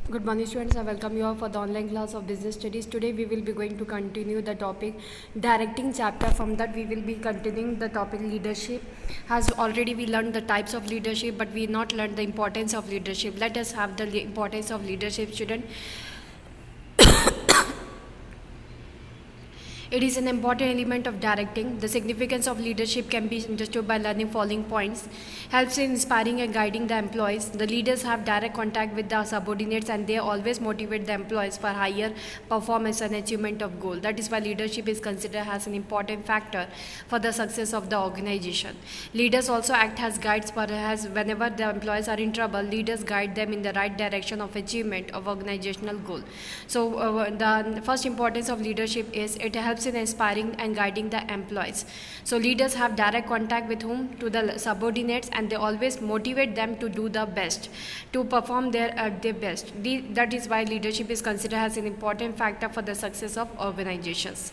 Good morning students, I welcome you all for the online class of business studies. Today we will be going to continue the topic directing chapter. From that we will be continuing the topic leadership. As already we learned the types of leadership, but we not learned the importance of leadership. Let us have the importance of leadership, student. It is an important element of directing. The significance of leadership can be understood by learning following points. Helps in inspiring and guiding the employees. The leaders have direct contact with the subordinates and they always motivate the employees for higher performance and achievement of goal. That is why leadership is considered as an important factor for the success of the organization. Leaders also act as guides, as whenever the employees are in trouble, leaders guide them in the right direction of achievement of organizational goal. So the first importance of leadership is it helps in inspiring and guiding the employees. So leaders have direct contact with whom? To the subordinates, and they always motivate them to do the best, to perform their best. That is why leadership is considered as an important factor for the success of organizations.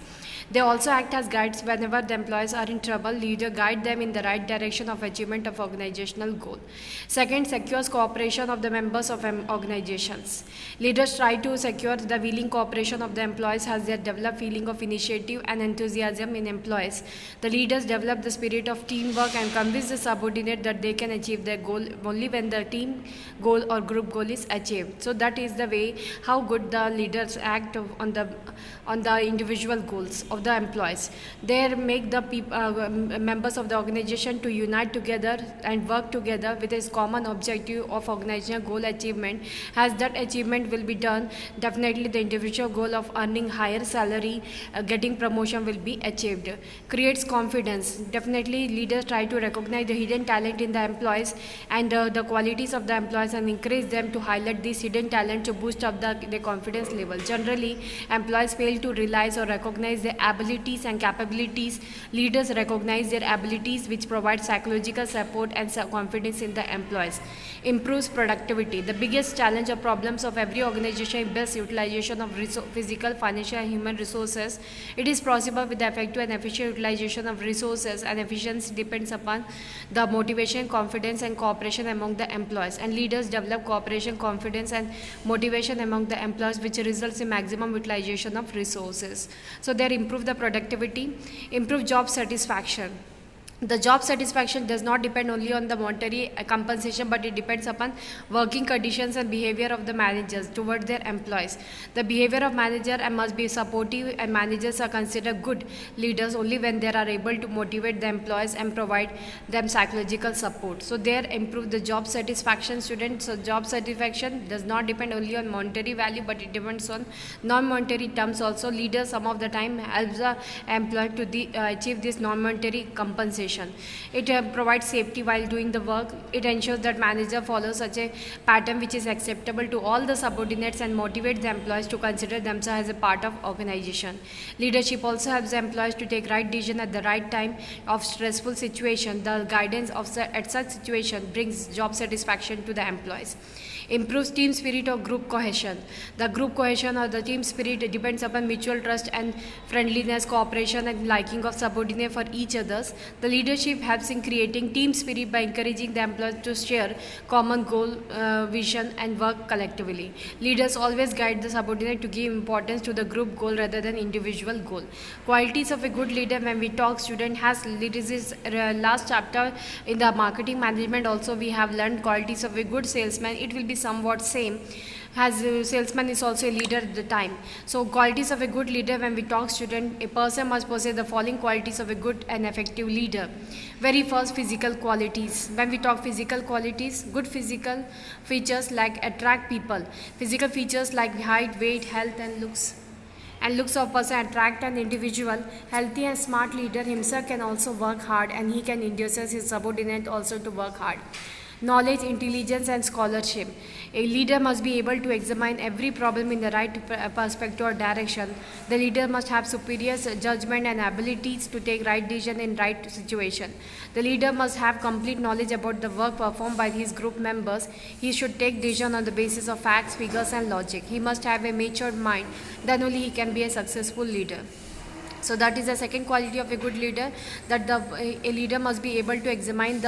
They also act as guides whenever the employees are in trouble. Leader guide them in the right direction of achievement of organizational goal. Second, secures cooperation of the members of organizations. Leaders try to secure the willing cooperation of the employees as they develop feeling of initiative and enthusiasm in employees. The leaders develop the spirit of teamwork and convince the subordinate that they can achieve their goal only when the team goal or group goal is achieved. So that is the way how good the leaders act on the individual goals of the employees. They make the members of the organization to unite together and work together with a common objective of organizational goal achievement. As that achievement will be done, definitely the individual goal of earning higher salary, getting promotion will be achieved. Creates confidence. Definitely leaders try to recognize the hidden talent in the employees and the qualities of the employees and encourage them to highlight this hidden talent to boost up their confidence level. Generally, employees fail to realize or recognize their abilities and capabilities. Leaders recognize their abilities, which provide psychological support and confidence in the employees. Improves productivity. The biggest challenge or problems of every organization is best utilization of physical, financial and human resources. It is possible with the effective and efficient utilization of resources, and efficiency depends upon the motivation, confidence and cooperation among the employees. And leaders develop cooperation, confidence and motivation among the employees, which results in maximum utilization of resources. So they improve the productivity, improve job satisfaction. The job satisfaction does not depend only on the monetary compensation, but it depends upon working conditions and behavior of the managers towards their employees. The behavior of manager must be supportive, and managers are considered good leaders only when they are able to motivate the employees and provide them psychological support. So there improve the job satisfaction, students. So job satisfaction does not depend only on monetary value, but it depends on non-monetary terms also. Leaders some of the time helps the employee to achieve this non-monetary compensation. It provides safety while doing the work. It ensures that manager follows such a pattern which is acceptable to all the subordinates and motivates the employees to consider themselves as a part of organization. Leadership also helps the employees to take right decision at the right time of stressful situation. The guidance at such situation brings job satisfaction to the employees. Improves team spirit or group cohesion. The group cohesion or the team spirit depends upon mutual trust and friendliness, cooperation and liking of subordinate for each others. The leadership helps in creating team spirit by encouraging the employees to share common goal, vision and work collectively. Leaders always guide the subordinate to give importance to the group goal rather than individual goal. Qualities of a good leader, when we talk, student has this is last chapter in the marketing management also we have learned qualities of a good salesman. It will be somewhat same as a salesman is also a leader at the time. So qualities of a good leader, when we talk student, a person must possess the following qualities of a good and effective leader. Very first, physical qualities. When we talk physical qualities, good physical features like attract people. Physical features like height, weight, health and looks of person attract an individual. Healthy and smart leader himself can also work hard, and he can induce his subordinate also to work hard. Knowledge, intelligence and scholarship. A leader must be able to examine every problem in the right perspective or direction. The leader must have superior judgment and abilities to take right decision in right situation. The leader must have complete knowledge about the work performed by his group members. He should take decision on the basis of facts, figures and logic. He must have a matured mind. Then only he can be a successful leader. So that is the second quality of a good leader, that a leader must be able to examine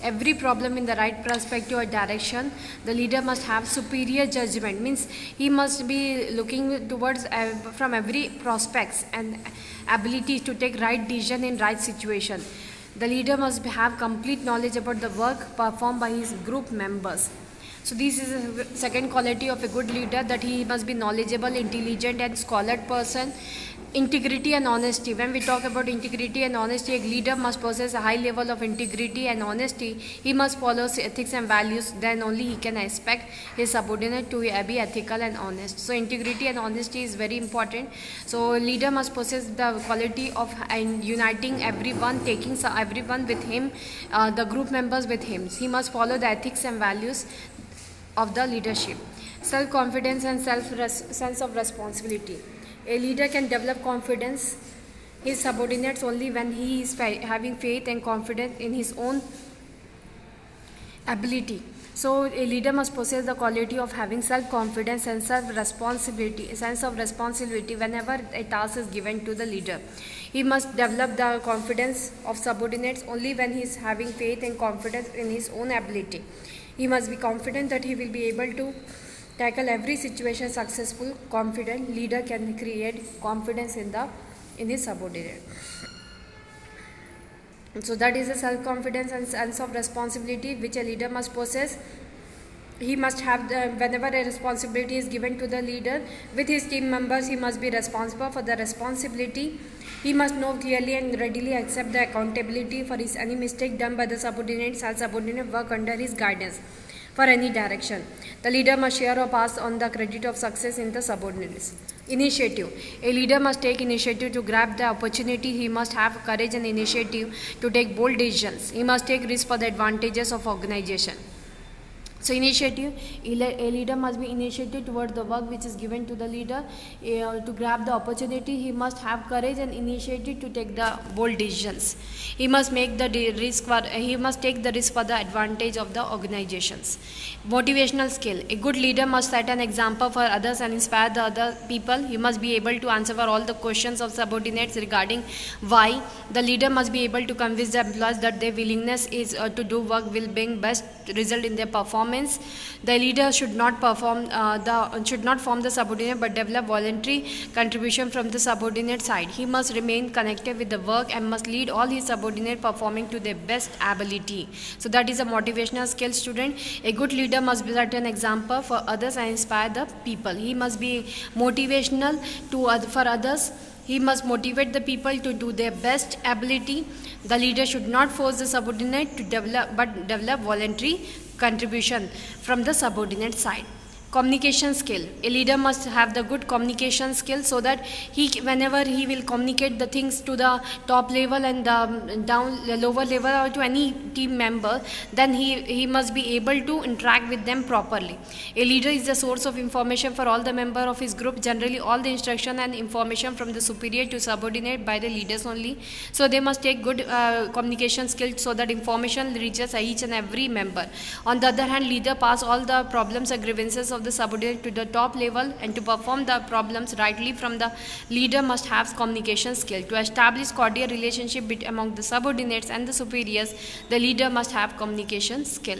every problem in the right perspective or direction. The leader must have superior judgment, means he must be looking towards from every prospects and ability to take right decision in right situation. The leader must have complete knowledge about the work performed by his group members. So this is a second quality of a good leader, that he must be knowledgeable, intelligent and scholar person. Integrity and honesty. When we talk about integrity and honesty, a leader must possess a high level of integrity and honesty. He must follow ethics and values, then only he can expect his subordinate to be ethical and honest. So integrity and honesty is very important. So a leader must possess the quality of uniting everyone, taking everyone with him, the group members with him. He must follow the ethics and values of the leadership. Self-confidence and sense of responsibility. A leader can develop confidence his subordinates only when he is having faith and confidence in his own ability. So a leader must possess the quality of having self-confidence and sense of responsibility whenever a task is given to the leader. He must develop the confidence of subordinates only when he is having faith and confidence in his own ability. He must be confident that he will be able to tackle every situation successful. Confident leader can create confidence in his subordinate. So that is the self-confidence and sense of responsibility which a leader must possess. He must have whenever a responsibility is given to the leader with his team members, he must be responsible for the responsibility. He must know clearly and readily accept the accountability for any mistake done by the subordinates, as subordinate work under his guidance for any direction. The leader must share or pass on the credit of success in the subordinates. Initiative. A leader must take initiative to grab the opportunity. He must have courage and initiative to take bold decisions. He must take risks for the advantages of organization. So initiative, a leader must be initiative towards the work which is given to the leader. To grab the opportunity, he must have courage and initiative to take the bold decisions. He must make the risk he must take the risk for the advantage of the organizations. Motivational skill. A good leader must set an example for others and inspire the other people. He must be able to answer for all the questions of subordinates regarding why. The leader must be able to convince the employees that their willingness is to do work will bring best result in their performance. The leader should not form the subordinate but develop voluntary contribution from the subordinate side. He must remain connected with the work and must lead all his subordinate performing to their best ability. So that is a motivational skill, student. A good leader must set an example for others and inspire the people. He must be motivational for others. He must motivate the people to do their best ability. The leader should not force the subordinate to develop voluntary contribution from the subordinate side. Communication skill. A leader must have the good communication skill so that whenever he will communicate the things to the top level and the lower level or to any team member, then he must be able to interact with them properly. A leader is the source of information for all the member of his group. Generally, all the instruction and information from the superior to subordinate by the leaders only. So they must take good communication skills so that information reaches each and every member. On the other hand, leader pass all the problems or grievances of the subordinate to the top level, and to perform the problems rightly from the leader must have communication skill. To establish cordial relationship among the subordinates and the superiors, the leader must have communication skill.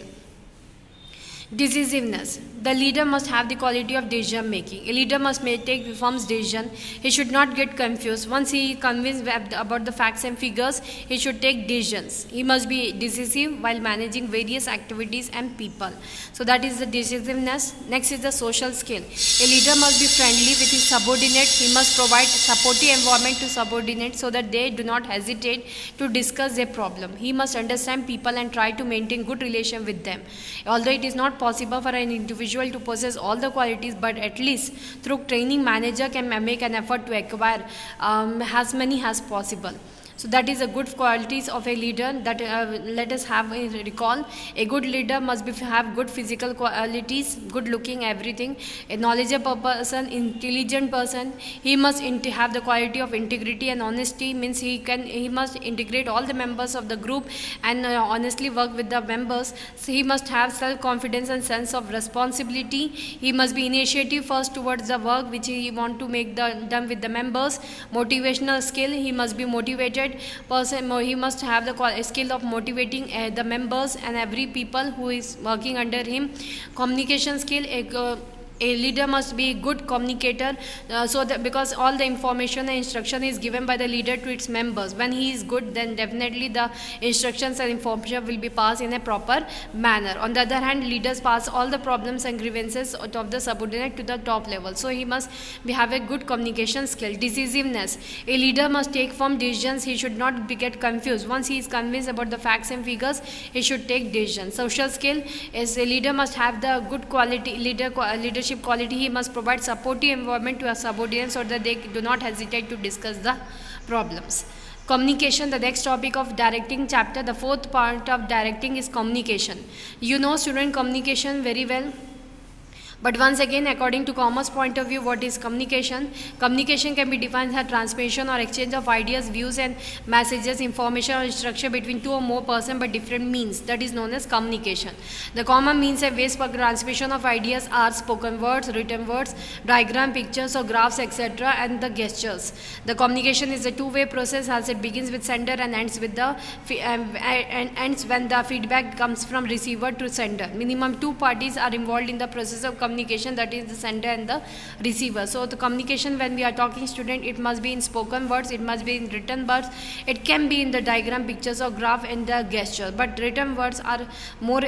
Decisiveness. The leader must have the quality of decision making. A leader must take firm decision. He should not get confused. Once he is convinced about the facts and figures, he should take decisions. He must be decisive while managing various activities and people. So that is the decisiveness. Next is the social skill. A leader must be friendly with his subordinates. He must provide supportive environment to subordinates so that they do not hesitate to discuss their problem. He must understand people and try to maintain good relation with them. Although it is not possible for an individual to possess all the qualities, but at least through training, manager can make an effort to acquire as many as possible. So that is the good qualities of a leader that let us have a recall. A good leader must have good physical qualities, good looking, everything. A knowledgeable person, intelligent person. He must have the quality of integrity and honesty. Means he must integrate all the members of the group and honestly work with the members. So he must have self-confidence and sense of responsibility. He must be initiative first towards the work which he want to make done with the members. Motivational skill, he must be motivated person. He must have the skill of motivating the members and every people who is working under him. Communication skill, a leader must be a good communicator, so that because all the information and instruction is given by the leader to its members. When he is good, then definitely the instructions and information will be passed in a proper manner. On the other hand, leaders pass all the problems and grievances of the subordinate to the top level, so he must have a good communication skill. Decisiveness, a leader must take firm decisions. He should not get confused. Once he is convinced about the facts and figures, he should take decisions. Social skill is a leader must have the good quality leadership quality. He must provide supportive environment to a subordinates so that they do not hesitate to discuss the problems. Communication, the next topic of directing chapter. The fourth part of directing is communication. You know student communication very well. But once again, according to commerce point of view, what is communication? Communication can be defined as transmission or exchange of ideas, views and messages, information or instruction between two or more persons by different means. That is known as communication. The common means and ways for transmission of ideas are spoken words, written words, diagram, pictures or graphs, etc. and the gestures. The communication is a two-way process as it begins with sender and ends with the ends when the feedback comes from receiver to sender. Minimum two parties are involved in the process of communication, that is the sender and the receiver. So the communication, when we are talking student, it must be in spoken words, it must be in written words, it can be in the diagram, pictures or graph and the gesture, but written words are more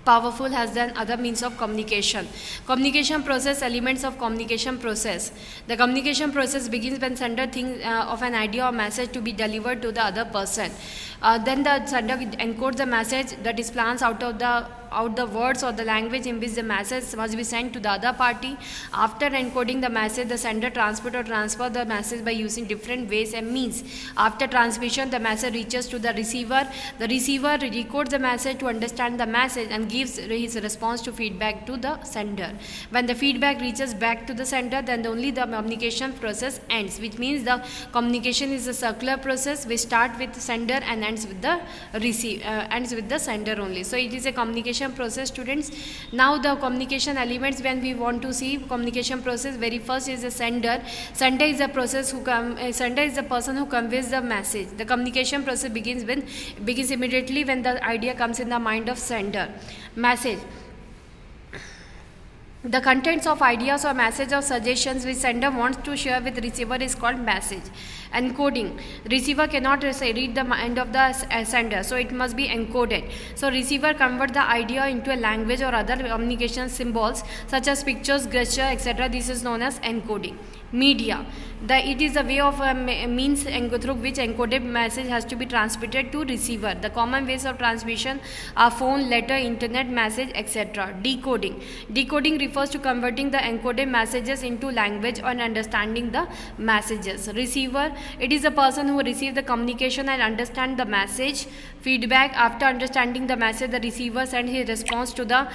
powerful as than other means of communication. Communication process, elements of communication process. The communication process begins when sender thinks of an idea or message to be delivered to the other person. Then the sender encodes the message, that is plans out the words or the language in which the message must be sent to the other party. After encoding the message, the sender transfer the message by using different ways and means. After transmission, the message reaches to the receiver. The receiver records the message to understand the message and gives his response to feedback to the sender. When the feedback reaches back to the sender, then only the communication process ends, which means the communication is a circular process. We start with sender and ends with the sender only. So it is a communication process, students. Now the communication elements, when we want to see communication process, very first is a sender. Sender is the person who conveys the message. The communication process begins immediately when the idea comes in the mind of sender. Message. The contents of ideas or message or suggestions which sender wants to share with receiver is called message. Encoding. Receiver cannot read the mind of the sender, so it must be encoded. So receiver convert the idea into a language or other communication symbols such as pictures, gesture, etc. This is known as encoding. Media. It is a way of means through which encoded message has to be transmitted to receiver. The common ways of transmission are phone, letter, internet, message, etc. Decoding. Decoding refers to converting the encoded messages into language and understanding the messages. Receiver. It is a person who receives the communication and understands the message. Feedback. After understanding the message, the receiver sends his response to the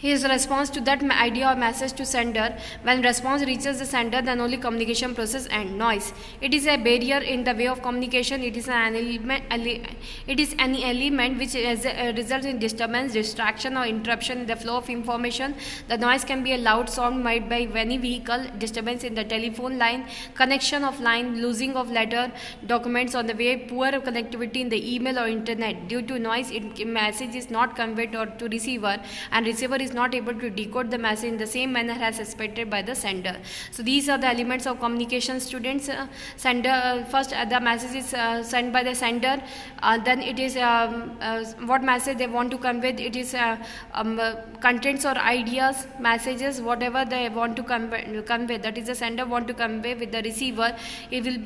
his response to that idea or message to sender. When response reaches the sender, then only communication process ends. Noise. It is a barrier in the way of communication. It is an element which results in disturbance, distraction or interruption in the flow of information. The noise can be a loud sound made by any vehicle, disturbance in the telephone line, connection of line, losing of letter, documents on the way, poor connectivity in the email or internet. Due to noise, message is not conveyed to receiver, and receiver is not able to decode the message in the same manner as expected by the sender. So these are the elements of communication, students. First the message is sent by the sender, then it is what message they want to convey. It is contents or ideas, messages, whatever they want to convey, that is the sender want to convey with the receiver. He will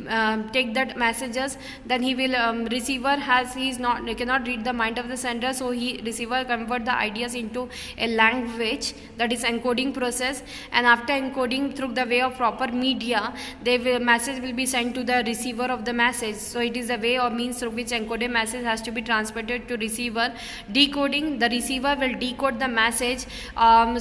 take that messages, then he will receiver cannot read the mind of the sender, so receiver convert the ideas into a language language, that is encoding process, and after encoding through the way of proper media, message will be sent to the receiver of the message. So it is a way or means through which encoded message has to be transmitted to receiver. Decoding, the receiver will decode the message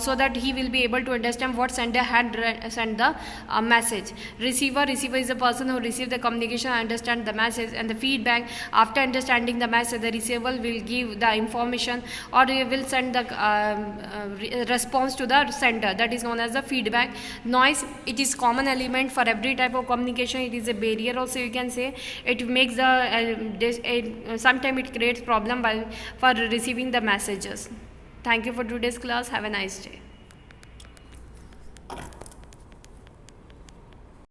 so that he will be able to understand what sender had sent the message. Receiver is the person who receives the communication and understand the message. And the feedback, after understanding the message, the receiver will give the information or will send the response to the sender, that is known as the feedback. Noise, it is common element for every type of communication. It is a barrier also, you can say. It makes the sometimes it creates problem for receiving the messages. Thank you for today's class. Have a nice day.